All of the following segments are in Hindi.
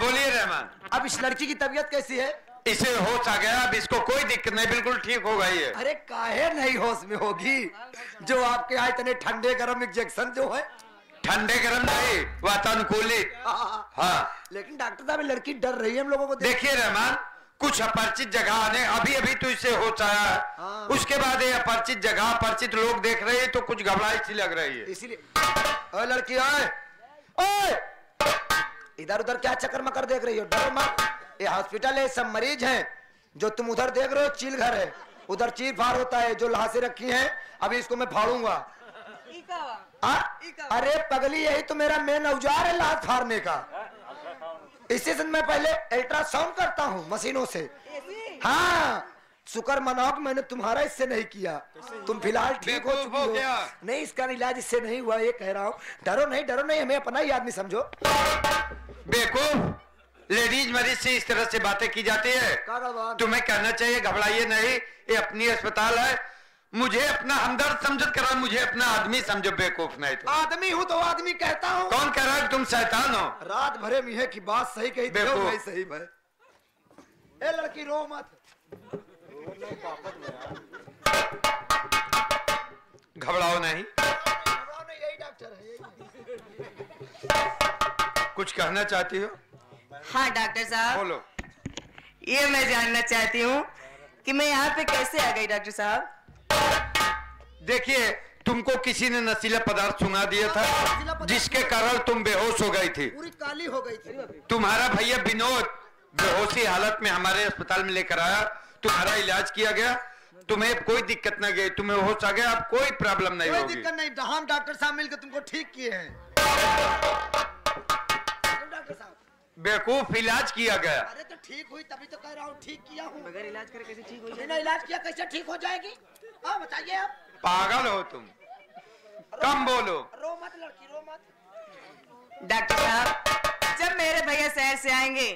बोलिए रहमान। अब इस लड़की की तबीयत कैसी है? इसे होश आ गया, अब इसको कोई दिक्कत नहीं, बिल्कुल ठीक हो गई है। अरे काहे नहीं होश में होगी? जो आपके यहाँ इतने ठंडे गर्म इंजेक्शन जो है। ठंडे गर्म नहीं, वातानुकूलित। हाँ, लेकिन डॉक्टर साहब लड़की डर रही है हम लोगों को। देखिए रहमान, कुछ अपरिचित जगह आने, अभी अभी तो इसे होश आया है, उसके बाद ये अपरिचित जगह अपरिचित लोग देख रहे हैं तो कुछ घबराहट सी लग रही है, इसीलिए। लड़की आए, इधर उधर क्या चक्कर मकर देख रही हो? डरो मत, ये हॉस्पिटल है, सब मरीज हैं। जो तुम उधर देख रहे हो चील घर है, उधर चीर फाड़ होता है। जो लाशें रखी हैं अभी इसको मैं फाड़ूंगा। अरे पगली, यही तो मेरा मेन औजार है लाश फाड़ने का। इसी से मैं पहले अल्ट्रासाउंड करता हूँ मशीनों से। हाँ, शुक्र मनाओ कि मैंने तुम्हारा इससे नहीं किया। तुम फिलहाल ठीक हो चुकी हो। नहीं, इसका इलाज इससे नहीं हुआ, ये कह रहा हूँ। डरो नहीं, हमें अपना ही आदमी समझो। बेवकूफ, लेडीज मरीज से इस तरह से बातें की जाती है। तुम्हें कहना चाहिए घबराइए नहीं, ये अपनी अस्पताल है। मुझे अपना हमदर्द समझत करा, मुझे अपना आदमी समझो। बेवकूफ नहीं तो आदमी हूँ तो आदमी कहता हूँ। कौन कह रहा है तुम शैतान हो? रात भरे मीहे की बात सही कही, नहीं सही भाई। ए लड़की रो मत, घबराओ नहीं, यही डॉक्टर है। कुछ कहना चाहती हो? हाँ डॉक्टर साहब, बोलो। ये मैं जानना चाहती हूँ कि मैं यहाँ पे कैसे आ गई डॉक्टर साहब। देखिए, तुमको किसी ने नशीला पदार्थ सुंघा दिया था, जिसके कारण तुम बेहोश हो गई थी, पूरी काली हो गई थी। तुम्हारा भैया विनोद बेहोशी हालत में हमारे अस्पताल में लेकर आया, तुम्हारा इलाज किया गया, तुम्हें कोई दिक्कत न गई, तुम्हें होश आ गया, अब कोई प्रॉब्लम नहीं होगी। कोई दिक्कत नहीं, हम डॉक्टर साहब मिलकर तुमको ठीक किए हैं। डॉक्टर साहब बेवकूफ, इलाज किया गया। अरे तो ठीक हुई, तभी तो कह रहा हूँ ठीक किया हूँ। बगैर इलाज करे कैसे ठीक हो बिना इलाज किया कैसे ठीक हो जाएगी? हाँ बताइए आप। पागल हो तुम, कम बोलो। रो मत लड़की, रो मत। डॉक्टर साहब, जब मेरे भैया शहर से आएंगे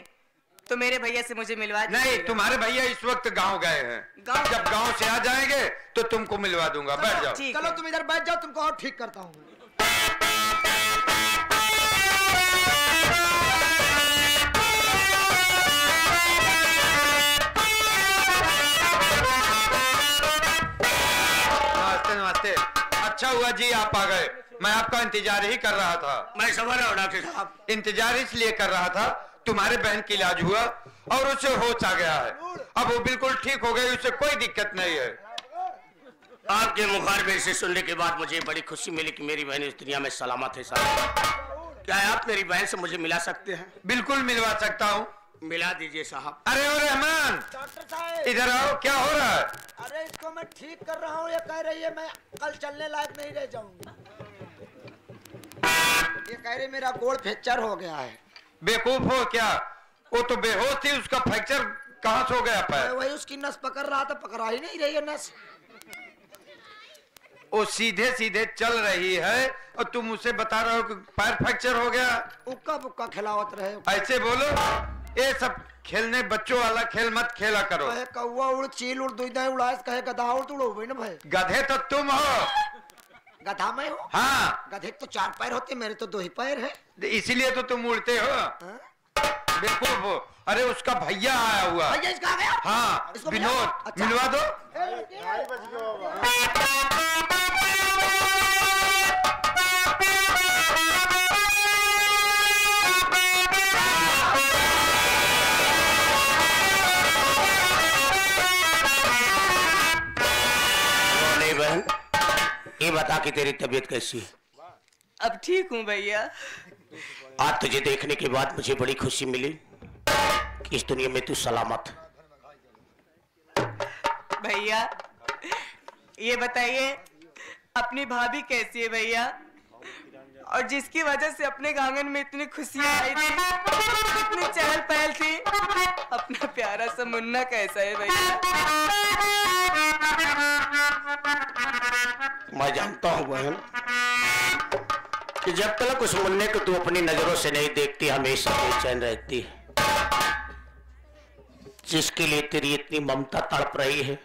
तो मेरे भैया से मुझे मिलवा दीजिएगा। नहीं, तुम्हारे भैया इस वक्त गांव गए हैं, जब गांव से आ जाएंगे तो तुमको मिलवा दूंगा। बैठ जाओ। चलो तुम इधर बैठ जाओ, तुमको और ठीक करता हूँ। नमस्ते, अच्छा हुआ जी आप आ गए, मैं आपका इंतजार ही कर रहा था। मैं समझ रहा हूँ डॉक्टर साहब, इंतजार इसलिए कर रहा था, तुम्हारे बहन की इलाज हुआ और उसे होश आ गया है, अब वो बिल्कुल ठीक हो गई, उसे कोई दिक्कत नहीं है। आपके मुखारबे से सुनने के बाद मुझे बड़ी खुशी मिली कि मेरी बहन इस दुनिया में सलामत है साहब। क्या आप मेरी बहन से मुझे मिला सकते हैं? बिल्कुल मिलवा सकता हूँ। मिला दीजिए साहब। अरे ओ रहमान, डॉक्टर साहब इधर आओ, क्या हो रहा है? अरे इसको मैं ठीक कर रहा हूँ, ये कह रही है मैं कल चलने लायक नहीं रह जाऊंगी। ये कह रही मेरा गोड़ फ्रैक्चर हो गया है। बेवकूफ हो क्या? वो तो बेहोश थी, उसका फ्रैक्चर कहाँ से हो गया पैर? वही उसकी नस पकड़ रहा था, पकड़ा ही नहीं रही है नस। वो सीधे सीधे चल रही है और तुम उसे बता रहे हो कि पैर फ्रैक्चर हो गया। उक्का बुक्का खिलावत रहे। ऐसे बोलो, ये सब खेलने बच्चों वाला खेल मत खेला करो। कहे कौवा उड़, चील उड़, दुईदा उड़ास, कहे गधा उड़, तो उड़ो ना भाई। गधे तो तुम हो। गधा मैं हूँ? हाँ, गधे तो 4 पैर होते, मेरे तो 2 ही पैर है। इसीलिए तो तुम उड़ते हो। बेवकूफ हो। अरे उसका भैया आया हुआ। भैया इसका आ गया? हाँ, विनोद, अच्छा। मिलवा दो। बहन, ये बता कि तेरी तबीयत कैसी है? अब ठीक हूँ भैया। आज तुझे देखने के बाद मुझे बड़ी खुशी मिली कि इस दुनिया में तू सलामत। भैया ये बताइए अपनी भाभी कैसी है भैया? और जिसकी वजह से अपने आंगन में इतनी खुशियां आई थी, इतनी चहल पहल थी, अपना प्यारा सा मुन्ना कैसा है भैया? मैं जानता हूँ बहन कि जब तक उस मुन्ने को तू अपनी नजरों से नहीं देखती हमेशा बेचैन रहती है। जिसके लिए तेरी इतनी ममता तड़प रही है,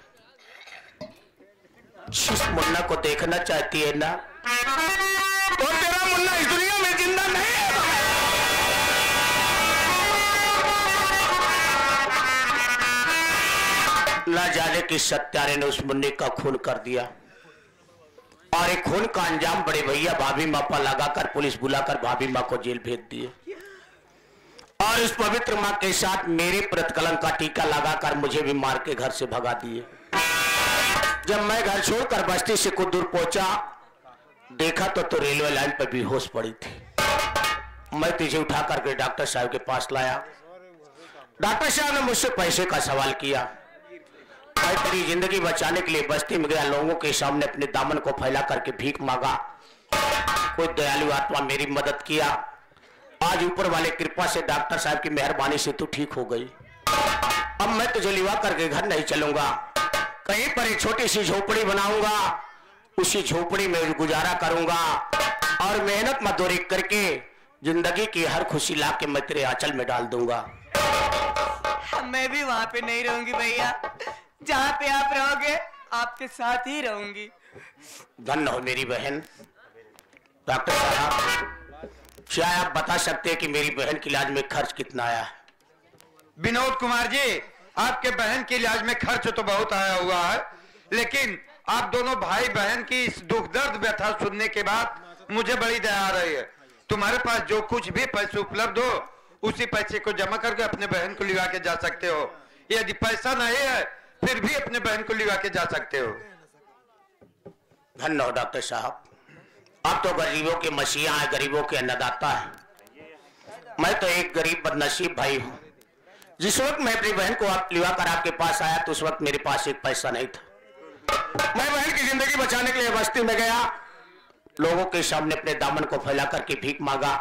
जिस मुन्ना को देखना चाहती है ना, तो तेरा मुन्ना इस दुनिया में जिंदा नहीं है। न जाने कि सत्यारे ने उस मुन्नी का खून कर दिया और एक खून का अंजाम बड़े भैया भाभी माँ पर लगाकर पुलिस बुलाकर भाभी माँ को जेल भेज दिए और उस पवित्र माँ के साथ मेरे प्रतिकलन का टीका लगाकर मुझे भी मार के घर से भगा दिए। जब मैं घर छोड़कर बस्ती से कुछ दूर पहुंचा, देखा तो रेलवे लाइन पर बेहोश पड़ी थी। मैं तुझे उठा करके डॉक्टर साहब के पास लाया। डॉक्टर साहब ने मुझसे पैसे का सवाल किया। मैं तेरी जिंदगी बचाने के लिए बस्ती में गया, लोगों के सामने अपने दामन को फैला करके भीख मांगा। कोई दयालु आत्मा मेरी मदद किया। आज ऊपर वाले कृपा से डॉक्टर साहब की मेहरबानी से तू ठीक हो गई। अब मैं तुझे लिवा करके घर नहीं चलूंगा, कहीं पर एक छोटी सी झोपड़ी बनाऊंगा, उसी झोपड़ी में गुजारा करूंगा और मेहनत मजदूरी करके जिंदगी की हर खुशी ला के मैं तेरे आंचल में डाल दूंगा। मैं भी वहाँ पे नहीं रहूंगी भैया, जहाँ पे आप रहोगे आपके साथ ही रहूंगी। धन्य हो मेरी बहन। डॉक्टर साहब, क्या आप बता सकते हैं कि मेरी बहन के इलाज में खर्च कितना आया है? विनोद कुमार जी, आपके बहन के इलाज में खर्च तो बहुत आया हुआ है, लेकिन आप दोनों भाई बहन की इस दुख दर्द व्यथा सुनने के बाद मुझे बड़ी दया आ रही है। तुम्हारे पास जो कुछ भी पैसे उपलब्ध हो, उसी पैसे को जमा करके अपने बहन को लिवा के जा सकते हो। यदि पैसा नहीं है फिर भी अपने बहन को लिवा के जा सकते हो। धन्य हो डॉक्टर साहब, आप तो गरीबों के मसीहा है, गरीबों के अन्नदाता है। मैं तो एक गरीब बदनसीब भाई हूँ। जिस वक्त मैं अपनी बहन को लिवा कर आपके पास आया तो उस वक्त मेरे पास एक पैसा नहीं था। मैं बहन की जिंदगी बचाने के लिए बस्ती में गया, लोगों के सामने अपने दामन को फैला करके भीख मांगा।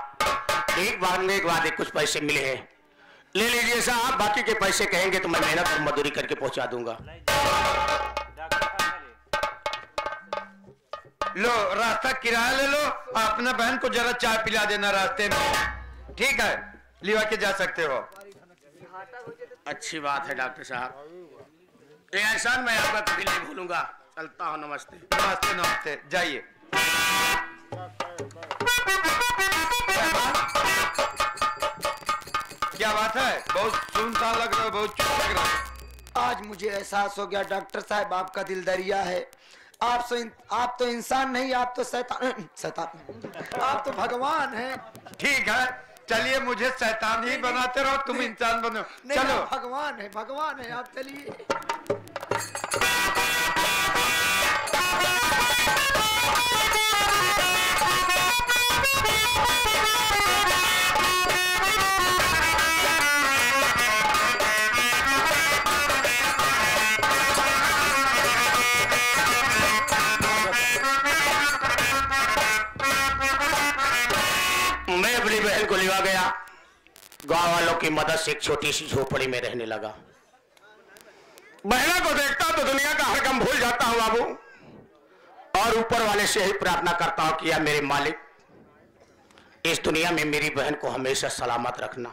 एक मांगने के बाद कुछ पैसे मिले हैं, ले लीजिए साहब, बाकी के पैसे कहेंगे तो मैं मेहनत और मजदूरी करके पहुंचा दूंगा। लो रास्ता किराया ले लो, अपना बहन को जरा चाय पिला देना रास्ते में, ठीक है? लिवा के जा सकते हो। अच्छी बात है डॉक्टर साहब, ये एहसान मैं आपका कभी नहीं भूलूंगा। चलता हूँ, नमस्ते। नमस्ते नमस्ते, जाइए। क्या बात है? बहुत सुनसान लग रहा है, बहुत चुप लग रहा है। आज मुझे एहसास हो गया डॉक्टर साहब, आपका दिल दरिया है। आप तो इंसान नहीं, आप तो शैतान, आप तो भगवान हैं। ठीक है, चलिए, मुझे शैतान ही बनाते रहो, तुम इंसान बनो। चलो, भगवान है, भगवान है, आप चलिए। को लिवा गया, गांव वालों की मदद से एक छोटी सी झोपड़ी में रहने लगा। बहना को देखता तो दुनिया का हर गम भूल जाता हूं बाबू, और ऊपर वाले से ही प्रार्थना करता हूं कि या मेरे मालिक इस दुनिया में मेरी बहन को हमेशा सलामत रखना,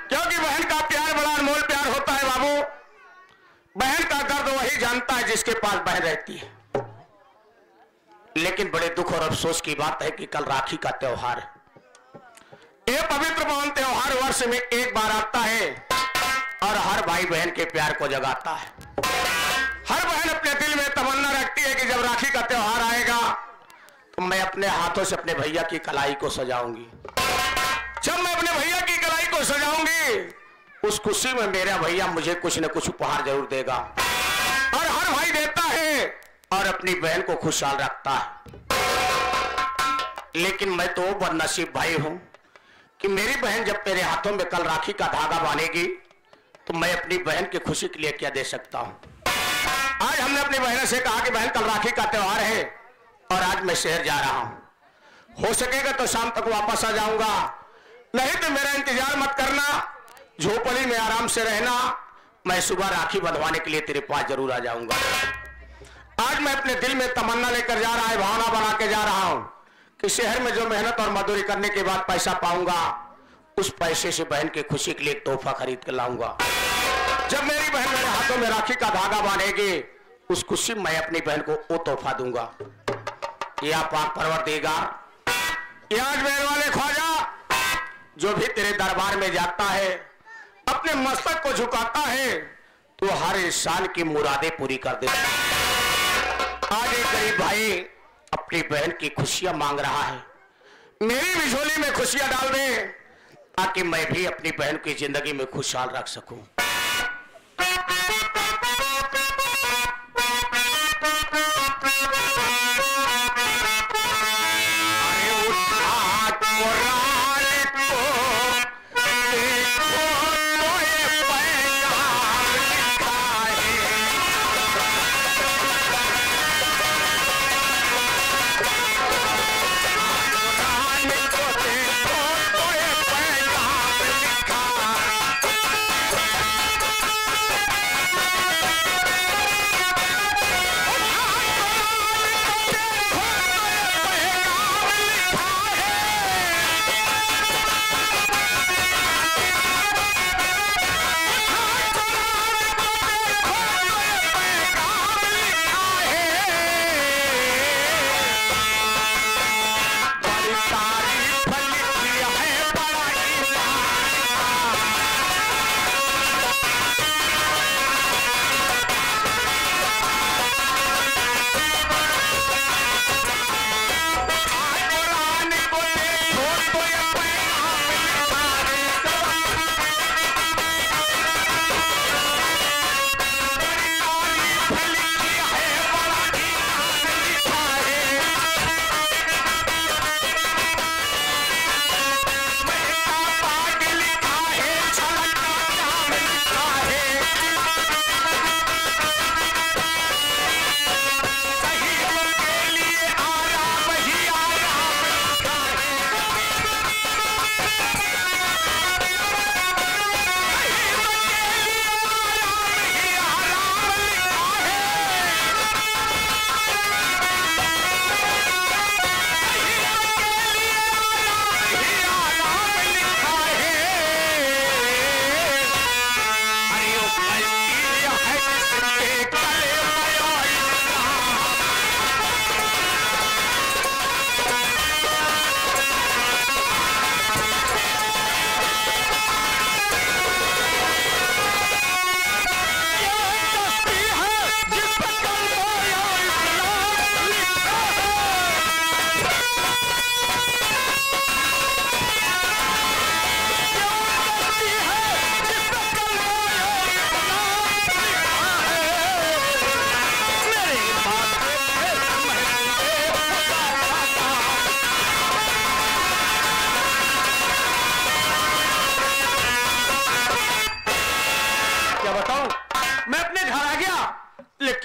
क्योंकि बहन का प्यार बड़ा अनमोल प्यार होता है बाबू। बहन का दर्द वही जानता है जिसके पास बहन रहती है। लेकिन बड़े दुख और अफसोस की बात है कि कल राखी का त्योहार है। यह पवित्र पावन त्योहार वर्ष में एक बार आता है और हर भाई बहन के प्यार को जगाता है। हर बहन अपने दिल में तमन्ना रखती है कि जब राखी का त्योहार आएगा तो मैं अपने हाथों से अपने भैया की कलाई को सजाऊंगी। जब मैं अपने भैया की कलाई को सजाऊंगी उस खुशी में मेरा भैया मुझे कुछ न कुछ उपहार जरूर देगा, और हर भाई देता है और अपनी बहन को खुशहाल रखता है। लेकिन मैं तो बदनसीब भाई हूं कि मेरी बहन जब मेरे हाथों में कल राखी का धागा बांधेगी तो मैं अपनी बहन की खुशी के लिए क्या दे सकता हूं। आज हमने अपनी बहन से कहा कि बहन कल राखी का त्योहार है और आज मैं शहर जा रहा हूं, हो सकेगा तो शाम तक वापस आ जाऊंगा, नहीं तो मेरा इंतजार मत करना, झोपड़ी में आराम से रहना, मैं सुबह राखी बंधवाने के लिए तेरे पास जरूर आ जाऊंगा। आज मैं अपने दिल में तमन्ना लेकर जा रहा है, भावना बना के जा रहा हूं कि शहर में जो मेहनत और मजदूरी करने के बाद पैसा पाऊंगा उस पैसे से बहन की खुशी के लिए एक तोहफा खरीद कर लाऊंगा। जब मेरी बहन मेरे हाथों में राखी का धागा बांधेगी उस खुशी में मैं अपनी बहन को वो तोहफा दूंगा। या पाक परवरदिगार, या अजमेर वाले ख्वाजा, जो भी तेरे दरबार में जाता है अपने मस्तक को झुकाता है तो हर इंसान की मुरादें पूरी कर देता है। आज एक गरीब भाई अपनी बहन की खुशियां मांग रहा है, मेरी भी झोली में खुशियां डाल दे ताकि मैं भी अपनी बहन की जिंदगी में खुशहाल रख सकूं।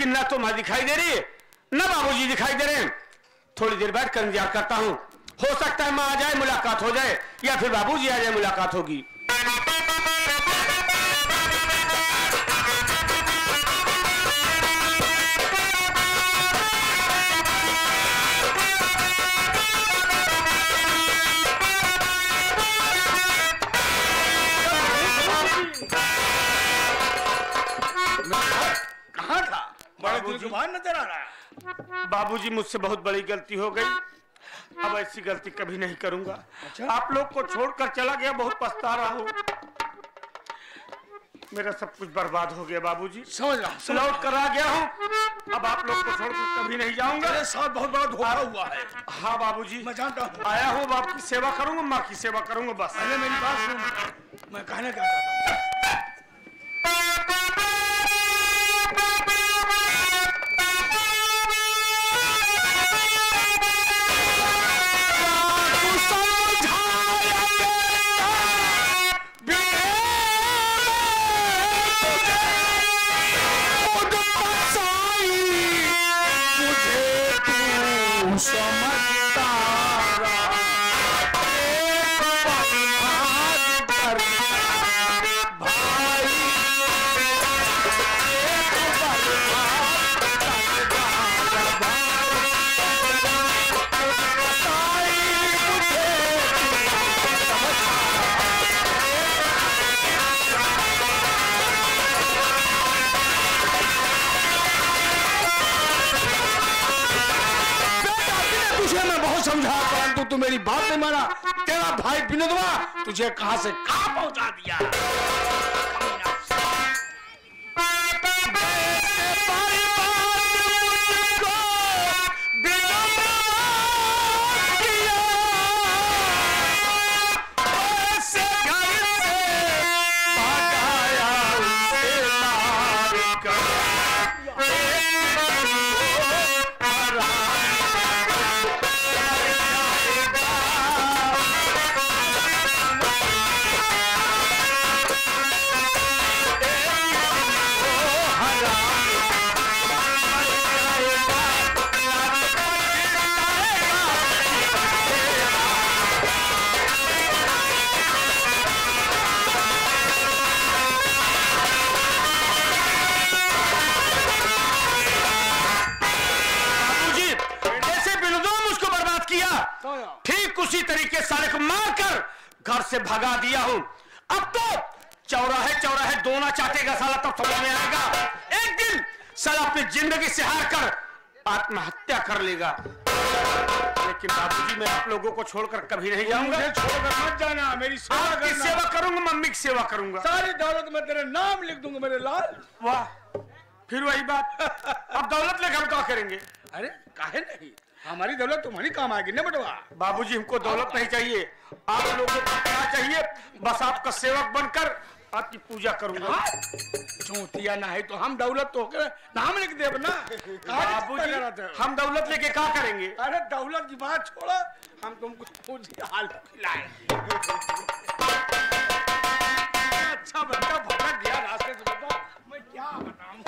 ना तो माँ दिखाई दे रही है ना बाबूजी दिखाई दे रहे हैं। थोड़ी देर बैठ कर इंतजार करता हूँ, हो सकता है माँ आ जाए मुलाकात हो जाए या फिर बाबूजी आ जाए मुलाकात होगी। कहाँ था? बड़े दिल के बाहर नजर आ रहा है। बाबूजी मुझसे बहुत बड़ी गलती हो गई, अब ऐसी गलती कभी नहीं करूंगा। अच्छा? आप लोग को छोड़कर चला गया, बहुत पछता रहा हूँ। मेरा सब कुछ बर्बाद हो गया बाबूजी, समझ रहा लौट कर आ गया हूँ, अब आप लोग को छोड़कर कभी नहीं जाऊंगा। मेरे साथ बहुत बड़ा धोखा हुआ है। हाँ बाबूजी मैं जानता हूँ। आया हूँ, बाप की सेवा करूंगा, माँ की सेवा करूंगा बस। पहले मेरी बात सुन, मैं कहने क्या चाहता हूँ। तू मेरी बात नहीं माना, तेरा भाई विनोदवा तुझे कहां से कहां पहुंचा दिया। उसी तरीके साले को मारकर घर से भगा दिया हूं। अब तो चौराहे चौराहे दोना चाटेगा साला, तब समझ में आएगा। एक दिन साला अपनी जिंदगी से हार कर आत्महत्या कर लेगा। लेकिन बाबूजी मैं आप लोगों को छोड़कर कभी नहीं जाऊंगा। छोड़कर मत जाना, मेरी सेवा आपकी सेवा करूंगा, मम्मी की सेवा करूंगा। सारी दौलत में तेरे नाम लिख दूंगा मेरे लाल। वाह, फिर वही बात। अब दौलत लेकर हम क्या करेंगे? अरे काहे नहीं, हमारी दौलत तुम्हारी काम आएगी ना बटवा। बाबूजी हमको दौलत नहीं चाहिए, आप लोगों को क्या चाहिए? बस आपका सेवक बनकर आपकी पूजा करूंगा। चौथिया ना है तो हम दौलत तो नाम लिख दे ना। बाबूजी हम दौलत लेके क्या करेंगे? अरे दौलत की बात छोड़ो, हम तुमको पूजी हाल खिलाए। अच्छा बच्चा भटक गया रास्ते से, बताओ मैं क्या बताऊं।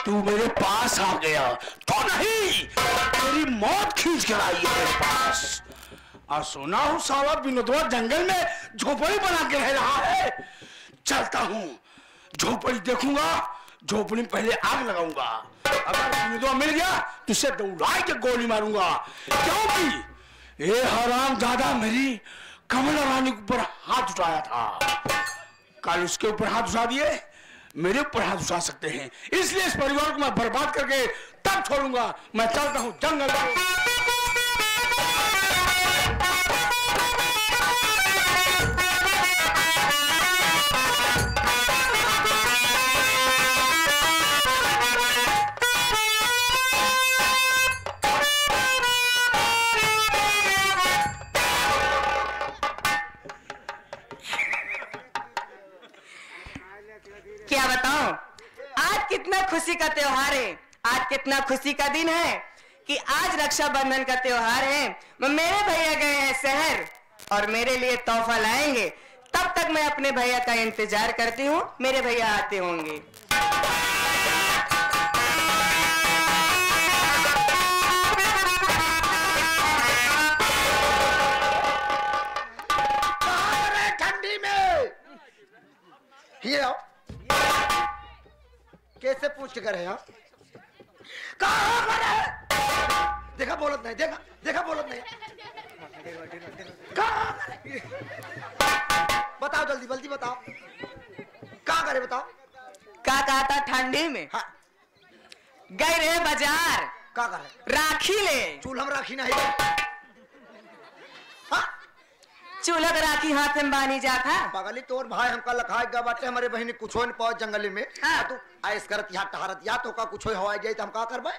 तू मेरे पास आ गया तो नहीं, तेरी मौत खींच कर आई है मेरे पास। और सुना हूँ साला विनोदवा जंगल में झोपड़ी बना के रह रहा है। चलता हूँ, झोपड़ी देखूंगा, झोपड़ी में पहले आग लगाऊंगा। अगर विनोदवा मिल गया तो उसे दौड़ा के गोली मारूंगा, क्योंकि ये हराम दादा मेरी कमला रानी के ऊपर हाथ उठाया था। कल उसके ऊपर हाथ उठा दिए, मेरे ऊपर हाथ उठा सकते हैं, इसलिए इस परिवार को मैं बर्बाद करके तब छोड़ूंगा। मैं चलता हूँ जंगल में। क्या बताऊं, आज कितना खुशी का त्योहार है, आज कितना खुशी का दिन है कि आज रक्षाबंधन का त्योहार है। मेरे भैया गए हैं शहर और मेरे लिए तोहफा लाएंगे, तब तक मैं अपने भैया का इंतजार करती हूँ, मेरे भैया आते होंगे। ठंडी में ये आओ, कैसे पूछ कर है? कहाँ पर है? देखा बोलत नहीं, देखा देखा बोलत नहीं। कहाँ पर है? बताओ जल्दी जल्दी बताओ, कहाँ करे बताओ। क्या कहा था ठंडी में? हाँ। गए रहे बाजार, कहाँ करे? राखी ले। चूल्हा में राखी नहीं है। हाँ? चूल्हा का राखी हाथ में बानी जाता। पगली तोर भाई हमका लखाए गा बाटे, हमारे बहनी कुछ हो नहीं पाओ जंगल में। हाँ। तू आयस करत या टहरत या तो का कुछ हवा जाए तो हम का करबे?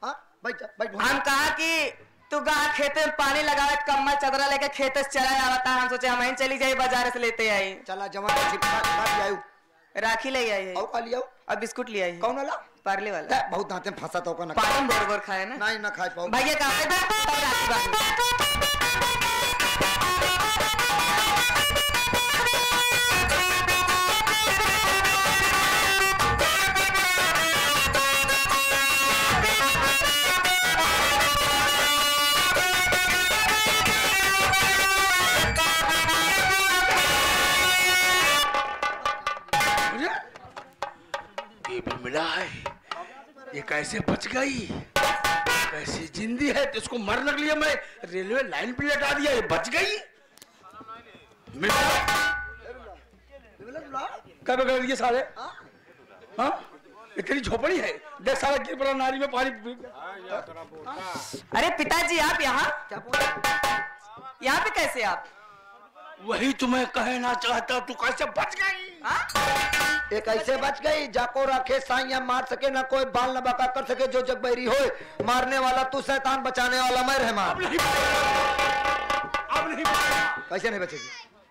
हां बैठ बैठ। हम कहा कि तू गा खेते में पानी लगावे, कम्बल चदरा लेके खेत से चला आवता। हम सोचे हम चली जाए बाजार से लेते आई। चला जवान छिपका आयु, राखी ले आई और का लियो और बिस्कुट ले आई। कौन वाला? पार्ले वाला। बहुत दांते में फंसा तो का ना पानी बोर बोर खाए ना। नहीं ना खाए पाओ। भैया कहा है तब राखी बांध। ये भी मिला है, ये कैसे बच गई, कैसे जिंदी है? तो इसको मर लग लिया, मैं रेलवे लाइन पे लटा दिया, ये बच गई। कब कर दिए साले? हाँ इतनी झोपड़ी है, देख सारा गिर पड़ा नाली में पानी। अरे पिताजी आप यहाँ पे कैसे आप? वही तुम्हें कहना चाहता, तू कैसे बच गई? ये कैसे बच गई? जाको रखे साइया मार सके ना कोई बाल न बका कर सके, जो जग बैरी हो मारने वाला तू शैतान, बचाने वाला मैं रहमान। अब नहीं मारेगा। कैसे नहीं बचेगी?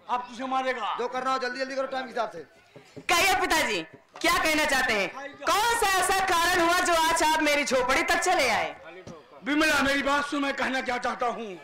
अब तुझे मारेगा। जो करना हो जल्दी जल्दी करो टाइम के हिसाब से। कहिए पिताजी क्या कहना चाहते हैं? कौन सा ऐसा कारण हुआ जो आज आप मेरी झोपड़ी तक चले आए? बिमला मेरी बात सुन, मैं कहना क्या चाहता हूँ।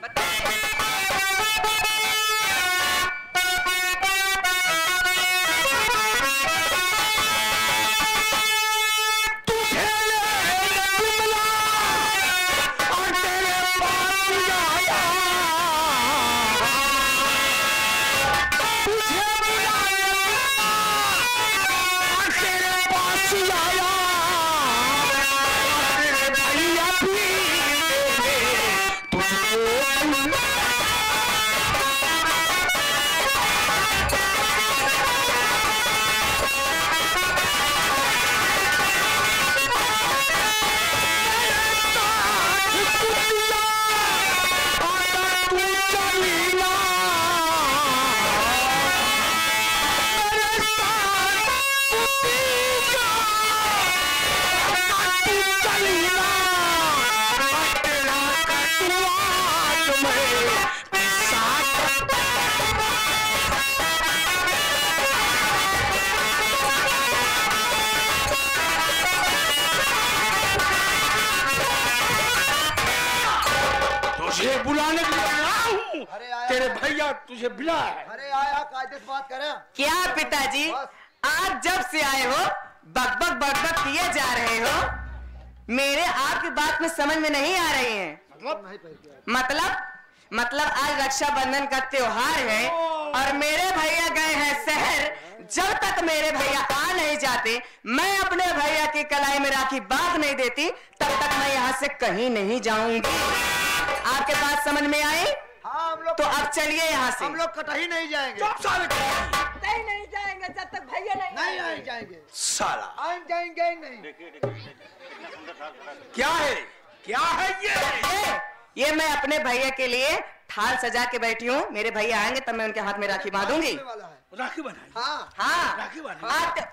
तेरे भैया तुझे बुला है। अरे आया कायदे से बात करें। क्या पिताजी आप जब से आए हो बकबक बकबक किए जा रहे हो, मेरे आपकी बात में समझ में नहीं आ रही है। मतलब आज रक्षाबंधन का त्योहार है और मेरे भैया गए हैं शहर। जब तक मेरे भैया आ नहीं जाते, मैं अपने भैया की कलाई में राखी बांध नहीं देती, तब तक मैं यहाँ से कहीं नहीं जाऊंगी। आपके पास समझ में आई? हाँ हम लोग तो अब चलिए यहाँ से। हम लोग कहीं नहीं जाएंगे। कहीं नहीं जाएंगे जब तक भैया नहीं जाएंगे। साला जाएंगे नहीं। क्या है ये मैं अपने भैया के लिए थाल सजा के बैठी हूँ। मेरे भैया आएंगे तब मैं उनके हाथ में राखी बांधूंगी। राखी बनाई? हाँ राखी बनाई।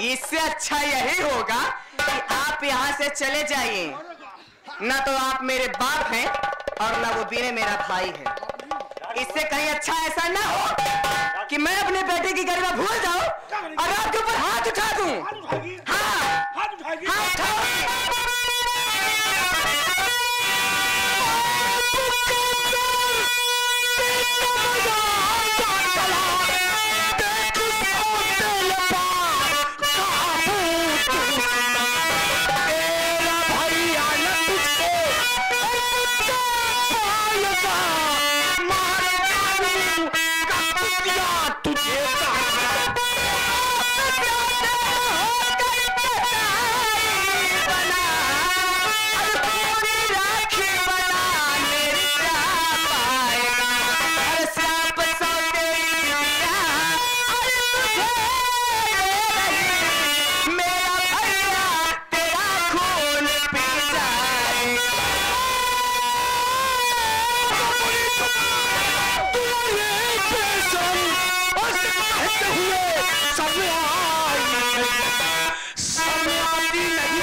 इससे अच्छा यही होगा कि आप यहाँ से चले जाइए। ना तो आप मेरे बाप हैं और ना वो बीने मेरा भाई है। इससे कहीं अच्छा ऐसा ना हो कि मैं अपने बेटे की गरिमा भूल जाऊं और आपके ऊपर हाथ उठा दूं। हाँ हाथ उठाओ। तुझे कहते हुए सामने आती नहीं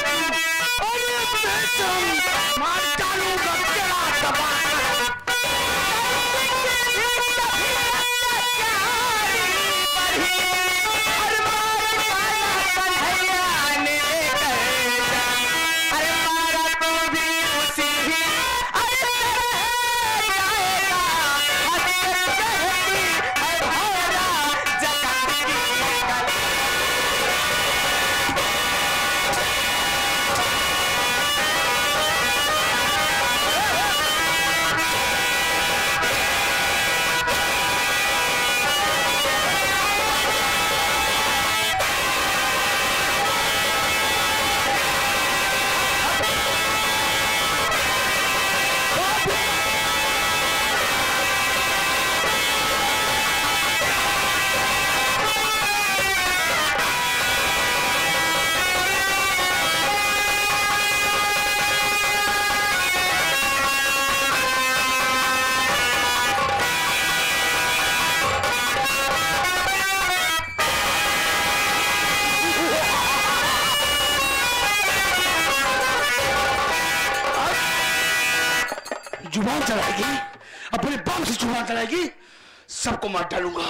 अरे बेशरम मार डालूंगा तेरा दबा जुबान चलाएगी, अपने बाप से जुबान चलाएगी, सबको मार डालूंगा,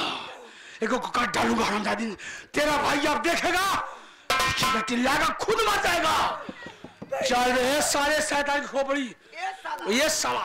एक को काट डालूंगा हरामजादी। तेरा भाई आप देखेगा, चिल्लाएगा, खुद मर जाएगा। चल रहे सारे शैतान की खोपड़ी, ये साला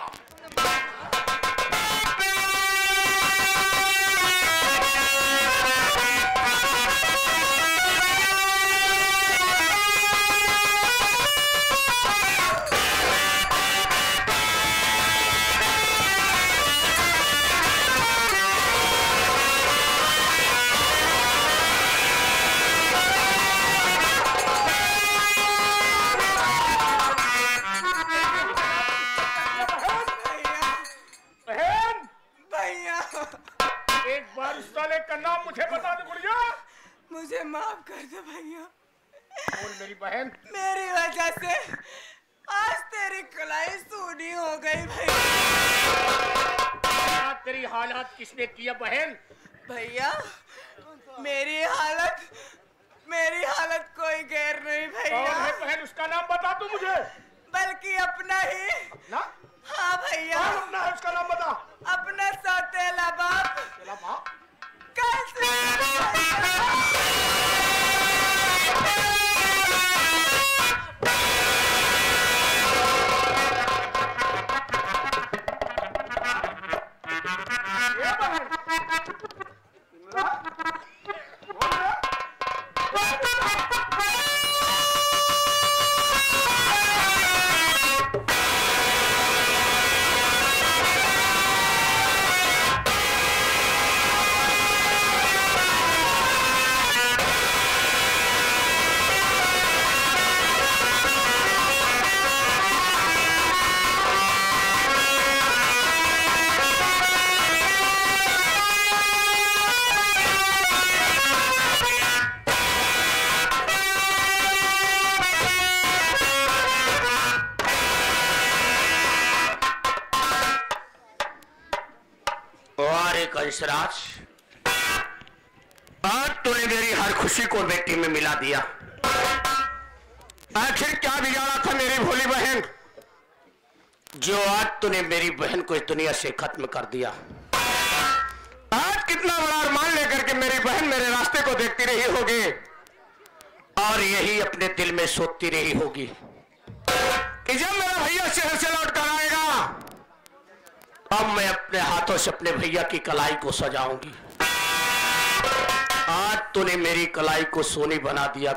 मुझे माफ कर दो भैया। और मेरी बहन, मेरी वजह से आज तेरी कलाई सूनी हो गई भैया। तेरी हालत किसने किया बहन? भैया मेरी हालत कोई गैर नहीं भैया। कौन है बहन? उसका नाम बता तू मुझे। बल्कि अपना ही ना? हाँ भैया। कौन अपना है? उसका नाम बता। अपना सौतेला बाप। कल से कंसराज, आज तूने मेरी हर खुशी को बेटी में मिला दिया। आखिर क्या बिगाड़ा था मेरी भोली बहन, जो आज तूने मेरी बहन को इस दुनिया से खत्म कर दिया। आज कितना बड़ा अरमान लेकर के मेरी बहन मेरे रास्ते को देखती रही होगी और यही अपने दिल में सोचती रही होगी कि जब मेरा भैया शहर से लौट कर आएगा अब मैं अपने हाथों से अपने भैया की कलाई को सजाऊंगी। आज तूने मेरी कलाई को सोनी बना दिया।